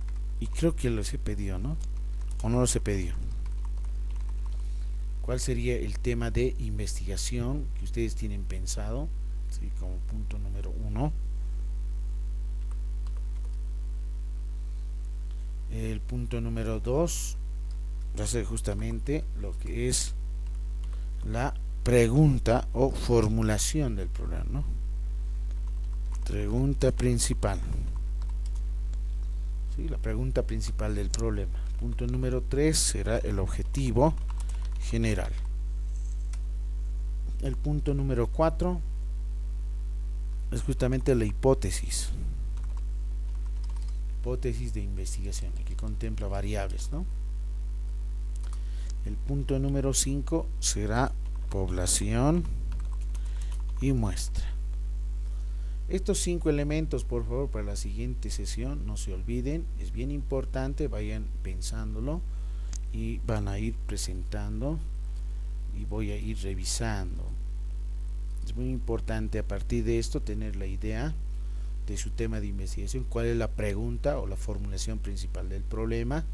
Y creo que los he pedido, ¿no? ¿O no los he pedido? ¿Cuál sería el tema de investigación que ustedes tienen pensado, ¿sí?, como punto número 1? El punto número 2 va a ser justamente lo que es la pregunta o formulación del problema, ¿no? Pregunta principal, ¿sí?, la pregunta principal del problema. Punto número 3 será el objetivo general. El punto número 4 es justamente la hipótesis de investigación, que contempla variables, ¿no? El punto número 5 será población y muestra. Estos 5 elementos, por favor, para la siguiente sesión, no se olviden, es bien importante, vayan pensándolo y van a ir presentando y voy a ir revisando Es muy importante a partir de esto tener la idea de su tema de investigación, cuál es la pregunta o la formulación principal del problema,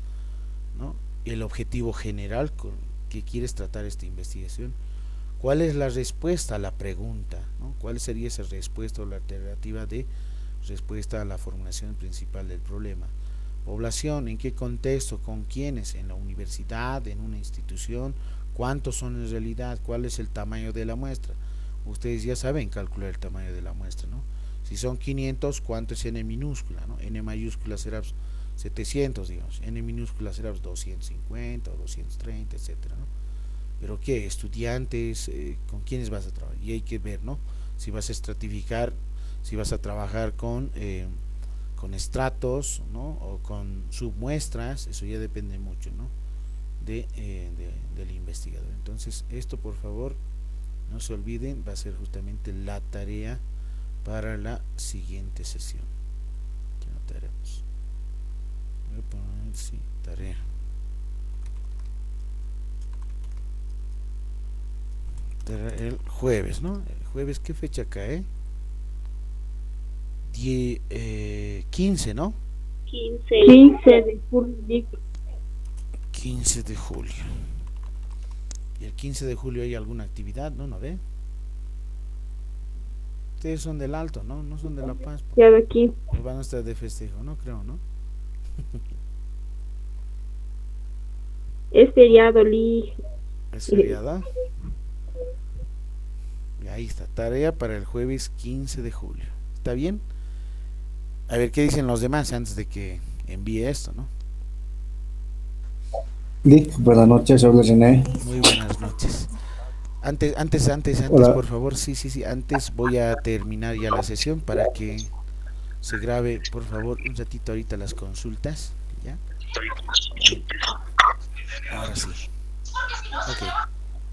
¿no? El objetivo general con que quieres tratar esta investigación, cuál es la respuesta a la pregunta, ¿no? Cuál sería esa respuesta o la alternativa de respuesta a la formulación principal del problema. Población, ¿en qué contexto? ¿Con quiénes? ¿En la universidad? ¿En una institución? ¿Cuántos son en realidad? ¿Cuál es el tamaño de la muestra? Ustedes ya saben calcular el tamaño de la muestra, ¿no? Si son 500, ¿cuánto es n minúscula, ¿no? N mayúscula será 700, digamos. N minúscula será 250 o 230, etcétera, ¿no? Pero ¿qué? Estudiantes, ¿con quiénes vas a trabajar? Y hay que ver, ¿no? Si vas a estratificar, si vas a trabajar con estratos, ¿no? O con submuestras, eso ya depende mucho, ¿no? Del investigador. Entonces, esto por favor, no se olviden, va a ser justamente la tarea para la siguiente sesión. ¿Qué notaremos? Voy a poner, sí, tarea. El jueves, ¿no? El jueves, ¿qué fecha cae? 15, ¿no? 15 de julio. 15 de julio. ¿Y el 15 de julio hay alguna actividad? ¿No? ¿No ve? Ustedes son del Alto, ¿no? No son de La Paz. Ya de aquí. Van a estar de festejo, no creo, ¿no? Es feriado, Lee. ¿Es feriado? Y ahí está, tarea para el jueves 15 de julio. ¿Está bien? A ver qué dicen los demás antes de que envíe esto, ¿no? Buenas noches, habla René. Muy buenas noches. Antes, Hola. por favor, sí, antes voy a terminar ya la sesión para que se grabe, por favor, un ratito ahorita las consultas, ¿ya? Bien. Ahora sí. Ok.